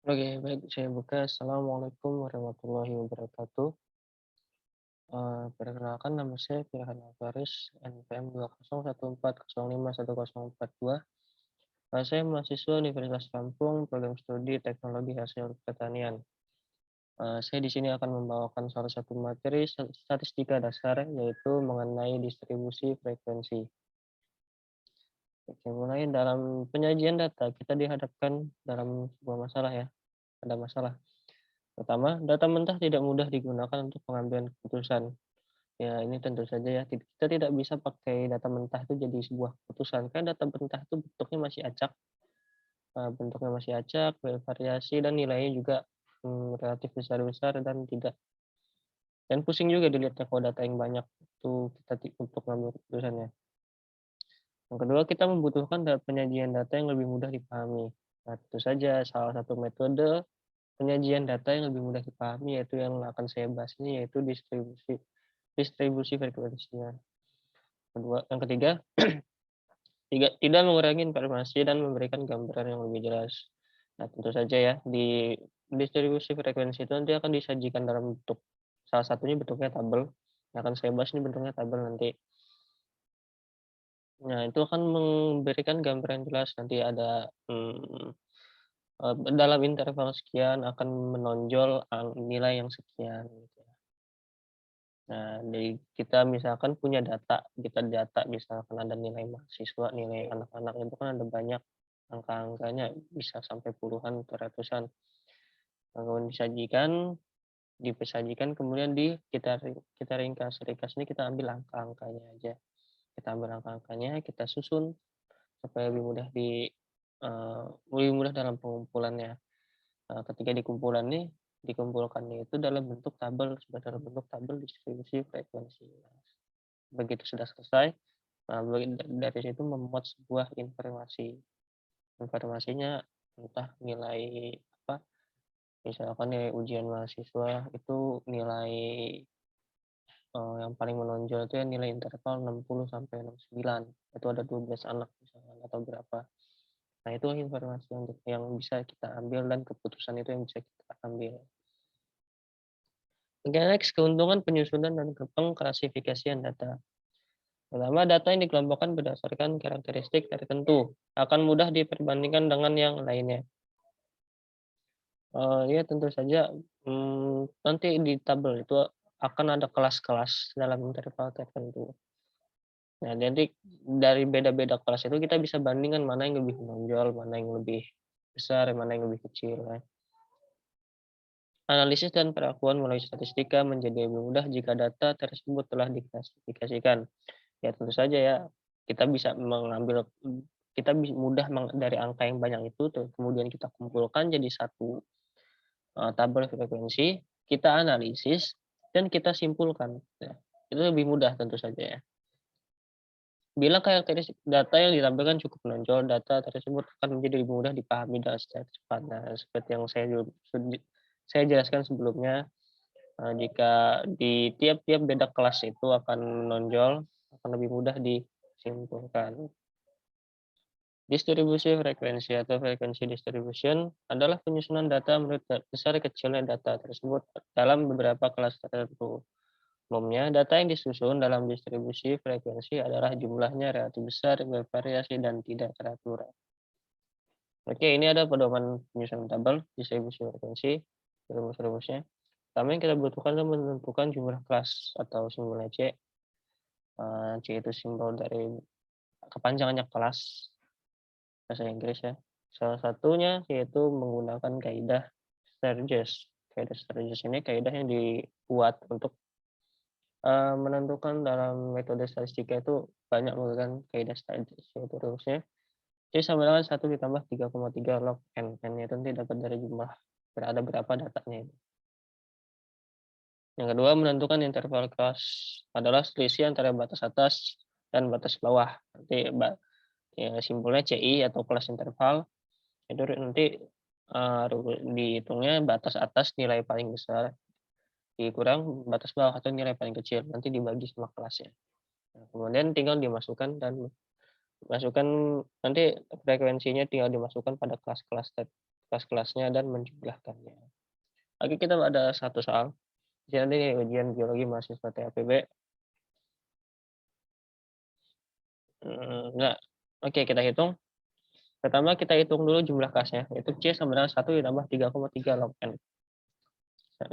Oke, baik, saya buka. Assalamualaikum warahmatullahi wabarakatuh. Perkenalkan nama saya Firhan Alvaris, NPM 201405104 2. Saya mahasiswa Universitas Lampung, program studi Teknologi Hasil Pertanian. Saya di sini akan membawakan salah satu materi statistika dasar, yaitu mengenai distribusi frekuensi. Oke, mulai dalam penyajian data, kita dihadapkan dalam sebuah masalah ya, ada masalah. Pertama, data mentah tidak mudah digunakan untuk pengambilan keputusan. Ya, ini tentu saja ya, kita tidak bisa pakai data mentah itu jadi sebuah keputusan. Kan data mentah itu bentuknya masih acak, bervariasi, dan nilainya juga relatif besar-besar dan tidak dan pusing juga dilihatnya kalau data yang banyak itu untuk mengambil keputusannya. Yang kedua, kita membutuhkan penyajian data yang lebih mudah dipahami. Nah, tentu saja salah satu metode penyajian data yang lebih mudah dipahami yaitu yang akan saya bahas ini, yaitu distribusi distribusi frekuensinya. Yang ketiga, tidak mengurangi informasi dan memberikan gambaran yang lebih jelas. Nah, tentu saja ya, di distribusi frekuensi itu nanti akan disajikan dalam bentuk, salah satunya bentuknya tabel, yang akan saya bahas ini bentuknya tabel nanti. Nah, itu akan memberikan gambaran jelas, nanti ada, dalam interval sekian akan menonjol nilai yang sekian, gitu ya. Nah, kita misalkan punya data misalkan ada nilai mahasiswa, nilai anak-anak itu kan ada banyak angka-angkanya, bisa sampai puluhan atau ratusan. Nah, kemudian disajikan kemudian kita ringkas ini, kita ambil angka-angkanya aja. Kita ambil angka-angkanya, kita susun supaya lebih mudah dalam pengumpulannya. Ketika dikumpulkannya itu dalam bentuk tabel, sudah dalam bentuk tabel distribusi frekuensi. Nah, begitu sudah selesai, dari situ memuat sebuah informasi. Informasinya entah nilai apa, misalkan nilai ujian mahasiswa itu nilai, yang paling menonjol itu ya nilai interval 60 sampai 69, itu ada 12 anak misalkan atau berapa. Nah, itu informasi yang bisa kita ambil dan keputusan itu yang bisa kita ambil. Oke, next, keuntungan penyusunan dan pengklasifikasian data. Pertama, data yang dikelompokkan berdasarkan karakteristik tertentu akan mudah diperbandingkan dengan yang lainnya. Ya tentu saja, nanti di tabel itu akan ada kelas-kelas dalam interval tertentu. Nah, jadi dari beda-beda kelas itu kita bisa bandingkan mana yang lebih menonjol, mana yang lebih besar, mana yang lebih kecil, ya. Analisis dan perakuan melalui statistika menjadi lebih mudah jika data tersebut telah diklasifikasikan. Ya tentu saja ya, kita bisa mengambil kita mudah dari angka yang banyak itu tuh, kemudian kita kumpulkan jadi satu, tabel frekuensi, kita analisis, dan kita simpulkan. Ya, itu lebih mudah tentu saja ya. Bila karakteristik data yang ditampilkan cukup menonjol, data tersebut akan menjadi lebih mudah dipahami dan secara cepat. Nah, seperti yang saya jelaskan sebelumnya, jika di tiap-tiap beda kelas itu akan menonjol, akan lebih mudah disimpulkan. Distribusi frekuensi atau frequency distribution adalah penyusunan data menurut besar kecilnya data tersebut dalam beberapa kelas tertentu. Umumnya, data yang disusun dalam distribusi frekuensi adalah jumlahnya relatif besar, bervariasi, dan tidak teratur. Oke, ini ada pedoman penyusunan tabel distribusi frekuensi, rumus-rumusnya. Pertama yang kita butuhkan adalah menentukan jumlah kelas atau simbolnya C. C itu simbol dari kepanjangannya kelas, bahasa Inggris ya. Salah satunya yaitu menggunakan kaidah Sturges. Kaidah Sturges ini kaidah yang dibuat untuk menentukan dalam metode statistika itu banyak menggunakan kaidah Sturges, yaitu rumusnya C sama dengan 1 ditambah 3,3 log N. N itu nanti dapat dari jumlah berada berapa datanya itu. Yang kedua, menentukan interval kelas adalah selisih antara batas atas dan batas bawah. Nanti ya, simpulnya CI atau kelas interval itu nanti dihitungnya batas atas nilai paling besar dikurang batas bawah atau nilai paling kecil, nanti dibagi sama kelasnya. Nah, kemudian tinggal dimasukkan dan masukkan nanti frekuensinya tinggal dimasukkan pada kelas-kelas kelas-kelasnya dan menjumlahkannya. Oke, kita ada satu soal. Jadi ujian biologi mahasiswa TAPB. Enggak. Oke, kita hitung. Pertama kita hitung dulu jumlah kelasnya, yaitu C sama dengan 1 ditambah 3,3 log N.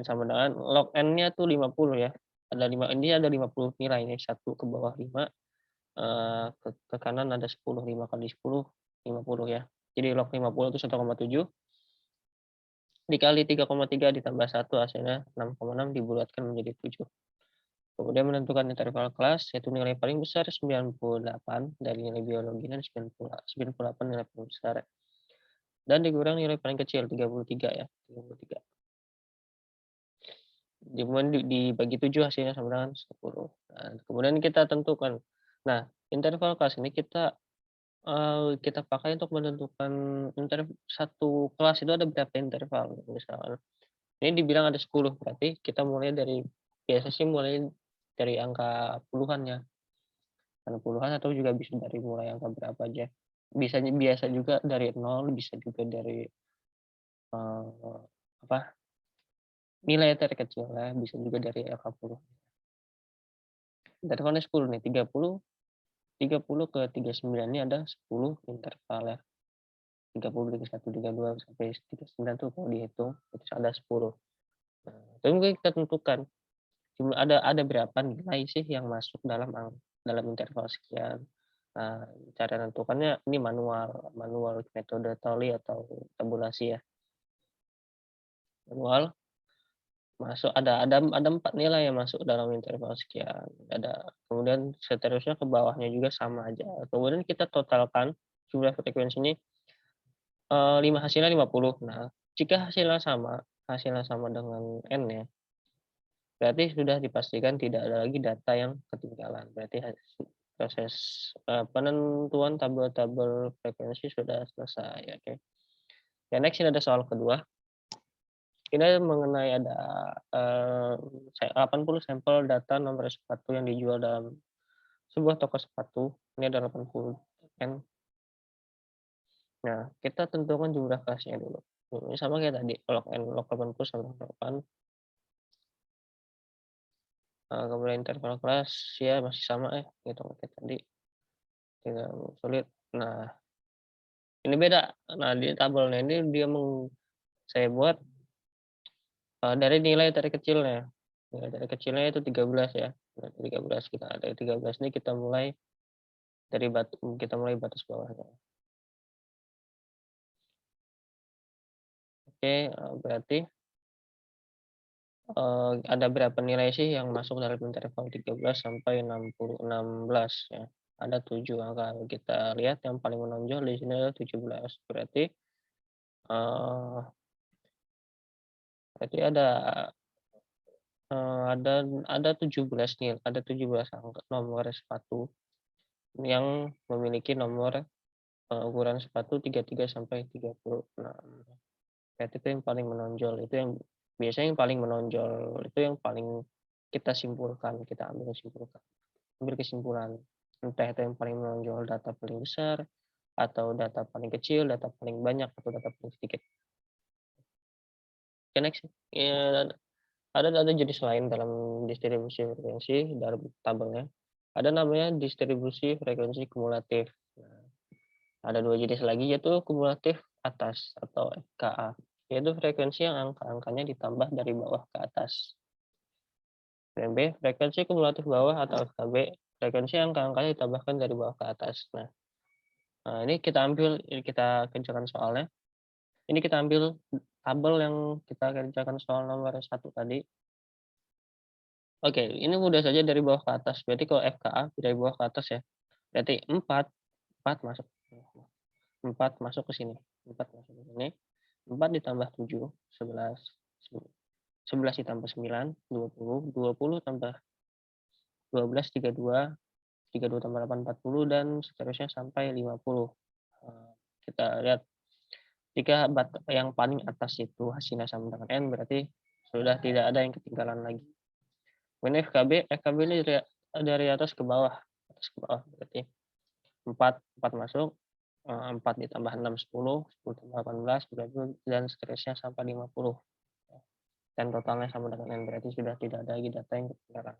Sama dengan log N-nya tuh 50 ya. Ini ada 50 nilai nih, 1 ke bawah 5, ke kanan ada 10, 5 kali 10, 50 ya. Jadi log 50 itu 1,7 dikali 3,3 ditambah 1 hasilnya 6,6 dibulatkan menjadi 7. Kemudian menentukan interval kelas, yaitu nilai paling besar 98 dari nilai biologi dan 98 nilai paling besar. Dan dikurang nilai paling kecil 33 ya, 33. Kemudian dibagi 7 hasilnya sama dengan 10. Nah, kemudian kita tentukan. Nah, interval kelas ini kita pakai untuk menentukan satu kelas itu ada berapa interval. Misalkan ini dibilang ada 10, berarti kita mulai dari biasa sih mulai dari angka puluhan ya. Angka puluhan atau juga bisa dari mulai angka berapa aja. Biasa juga dari 0, bisa juga dari apa? Nilai terkecil ya, bisa juga dari angka puluh. Intervalnya 10 nih, 30 ke 39 ini ada 10 interval ya. 30, 31, 32 sampai 39 tuh kalau dihitung itu ada 10. Nah, itu mungkin kita tentukan ada berapa nilai sih yang masuk dalam interval sekian. Nah, cara menentukannya ini manual metode tally atau tabulasi ya. Manual masuk ada 4 nilai yang masuk dalam interval sekian. Kemudian seterusnya ke bawahnya juga sama aja. Kemudian kita totalkan jumlah frekuensi ini 5 hasilnya 50. Nah, jika hasilnya sama dengan N ya, berarti sudah dipastikan tidak ada lagi data yang ketinggalan. Berarti proses penentuan tabel-tabel frekuensi sudah selesai. Oke. Ya, next ini ada soal kedua. Ini mengenai ada 80 sampel data nomor sepatu yang dijual dalam sebuah toko sepatu. Ini ada 80 N. Nah, kita tentukan jumlah kelasnya dulu. Ini sama kayak tadi, log N, log 80 sama log 8. Kemudian interval kelas ya masih sama ya, gitu kayak tadi. Tidak sulit. Nah, ini beda. Nah, di tabelnya ini saya buat dari nilai terkecilnya. Nilai terkecilnya itu 13 ya. Nah, 13 kita ada 13 ini kita mulai batas bawahnya. Oke, berarti ada berapa nilai sih yang masuk dalam interval 13 sampai 16 ya. Ada 7 angka. Kita lihat yang paling menonjol di sini adalah 17. Berarti ada 17 nih, ada 17 nomor sepatu yang memiliki nomor ukuran sepatu 33 sampai 36. Berarti itu yang paling menonjol, itu yang biasanya yang paling menonjol, itu yang paling kita ambil kesimpulan. Entah itu yang paling menonjol data paling besar, atau data paling kecil, data paling banyak, atau data paling sedikit. Oke, next. Ya, ada jenis lain dalam distribusi frekuensi dalam tabelnya. Ada namanya distribusi frekuensi kumulatif. Nah, ada 2 jenis lagi yaitu kumulatif atas atau FKA, yaitu frekuensi yang angka-angkanya ditambah dari bawah ke atas. Dan B, frekuensi kumulatif bawah atau FKB, frekuensi yang angka-angkanya ditambahkan dari bawah ke atas. Nah, ini kita kerjakan soalnya. Ini kita ambil tabel yang kita kerjakan soal nomor 1 tadi. Oke, ini mudah saja dari bawah ke atas. Berarti kalau FKA dari bawah ke atas ya. Berarti 4 masuk. 4 masuk ke sini. 4 masuk ke sini. 4 ditambah 7, 11. 11 ditambah 9, 20. 20 tambah 12, 32. 32 tambah 8, 40. Dan seterusnya sampai 50. Kita lihat. Jika yang paling atas itu hasilnya sama dengan N, berarti sudah tidak ada yang ketinggalan lagi. Kemudian FKB ini dari atas ke bawah. Berarti 4 masuk, 4 ditambah 6, 10, 10 tambah 18, 30, dan seterusnya sampai 50. Dan totalnya sama dengan N, berarti sudah tidak ada lagi data yang kebenaran.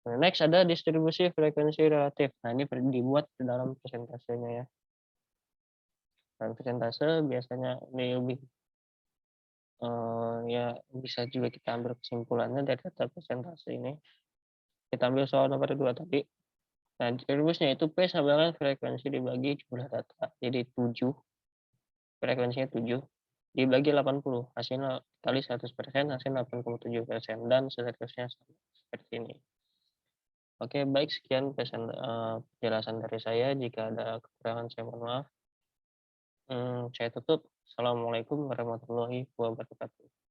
Nah, next ada distribusi frekuensi relatif. Nah, ini dibuat di dalam persentasenya ya. Dan persentase biasanya ini lebih ya bisa juga kita ambil kesimpulannya dari data persentase ini. Kita ambil soal nomor 2 tadi. Nah, rumusnya itu P sama dengan frekuensi dibagi jumlah data. Jadi 7, frekuensinya 7, dibagi 80. Hasilnya kali 100%, hasil 8,7%, dan seterusnya seperti ini. Oke, baik, sekian penjelasan dari saya. Jika ada kekurangan saya mohon maaf. Saya tutup. Assalamualaikum warahmatullahi wabarakatuh.